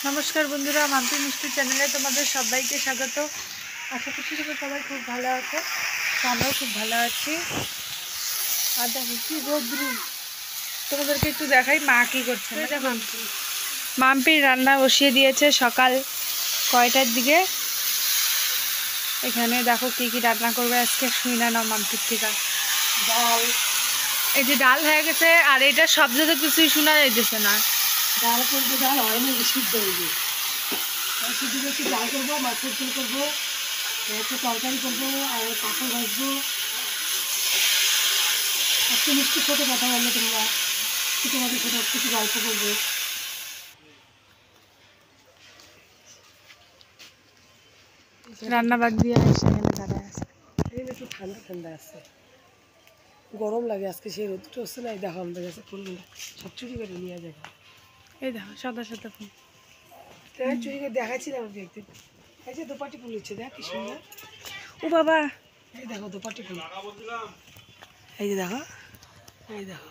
নমস্কার বন্ধুরা, মাম্পি মিষ্টি চ্যানেলে তোমাদের সবাইকে স্বাগত। আশা করছি সবাই খুব ভালো আছে, আমরাও খুব ভালো আছি। আর দেখো কি রোদ্রু, তোমাদেরকে একটু দেখাই মা কী করছে। দেখো মাম্পির রান্না বসিয়ে দিয়েছে সকাল কয়টার দিকে। এখানে দেখো কী কী রান্না করবে আজকে, শুই না নাও মাম্পির থেকে। ডাল, এই যে ডাল হয়ে গেছে, আর এটা শব্দতে কিছুই শোনা যাইতেছে না। ডাল করবো, ডাল হয়নি, সিদ্ধ হয়ে সিদ্ধ করছি। ডাল করবো, মাছের ঝোল করবো, একটু তরকারি করবো, আর পাঁপড় ভাজবো। একটু মিষ্টির সাথে কথা বললে তোমরা, তোমাদের সাথে একটু গল্প করবো। রান্না বাদ দিয়ে এখানে দাঁড়ায় আছে। এখানে একটু ঠান্ডা ঠান্ডা আছে, গরম লাগে আজকে। সেই রোদটা হচ্ছে না। এই দেখো আমাদের কাছে ফুলগুলো সব চুরি করে নিয়ে যাবে। এই দেখো সাদা সাদা ফুল, চুরি করে দেখাচ্ছিলাম আমি একদিন। এই যে দোপাটি ফুল হচ্ছে, দেখ কি সুন্দর। ও বাবা, এই দেখো দোপাটি ফুল, এই যে দেখো, এই দেখো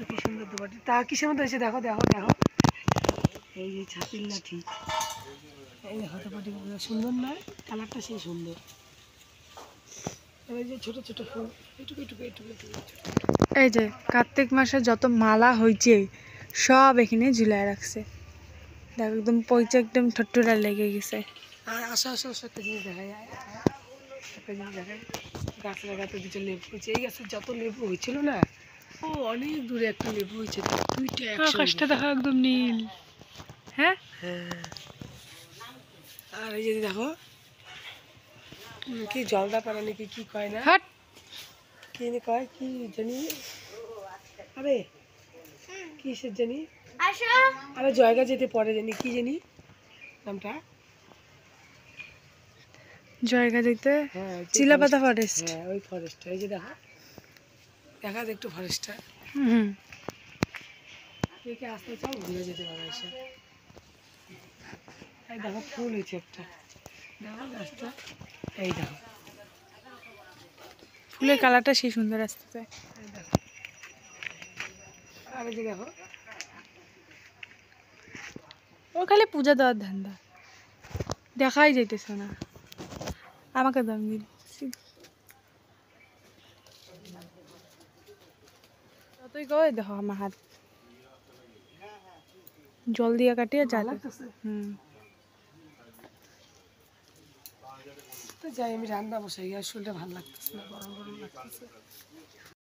কি সুন্দর দোপাটি। তা কিসের মধ্যে হয়েছে দেখো দেখো দেখো, এই যে ছাতির লাঠি। এই দেখো দোপাটি সুন্দর নয়, কালারটা সেই সুন্দর। এই যে ছোট ছোট ফুল, এটুকু এটুকু এটুকু এটুকু। এই যে কার্তিক মাসে যত মালা হয়েছে সব এখানে ঝুলায় রাখছে। দেখো একদম পয়সা একদম ঠট্টুরা লেগে গেছে। আর আসা আসা আসা একটা জিনিস দেখা যায়, একটা জিনিস দেখায়। গাছ লাগাতে দুটো লেবু হয়েছে। এই গাছের যত লেবু হয়েছিল না, ও অনেক দূরে একটা লেবু হয়েছে, দুইটা আকাশটা দেখো একদম নীল। হ্যাঁ, হ্যাঁ। আর এই যে দেখো কি জলদা পাড়া নাকি কি কয় না, হাট কি কয় কি জানি, আরে কিসের জানি, আরে জয়গা যেতে পরে জানি কি জানি নামটা। জায়গা দিতে হ্যাঁ, চিলাপাতা ফরেস্ট। হ্যাঁ ওই ফরেস্টটা। এই যে দেখো, দেখা যায় একটু ফরেস্টটা। হুম, কে কে আসতে চাও ঘুরে যেতে পারো এসে। এই দেখো ফুল হয়েছে একটা, দেখো গাছটা, এই দেখো। ফুলের কালারটা সেই সুন্দর আসতেছে। এই দেখো, আর এই যে দেখো, ও খালি পূজা দেওয়ার ধান্দা, দেখাই যাইতেছে না। আমাকে দাম দিন, যতই কই দেখো আমার হাত জল দিয়ে কাটিয়ে ভালো যায়। লাগতেছে। হুম, তো যাই, আমি রান্না বসাই, আর শরীরটা ভালো লাগতেছে না, গরম গরম লাগতেছে।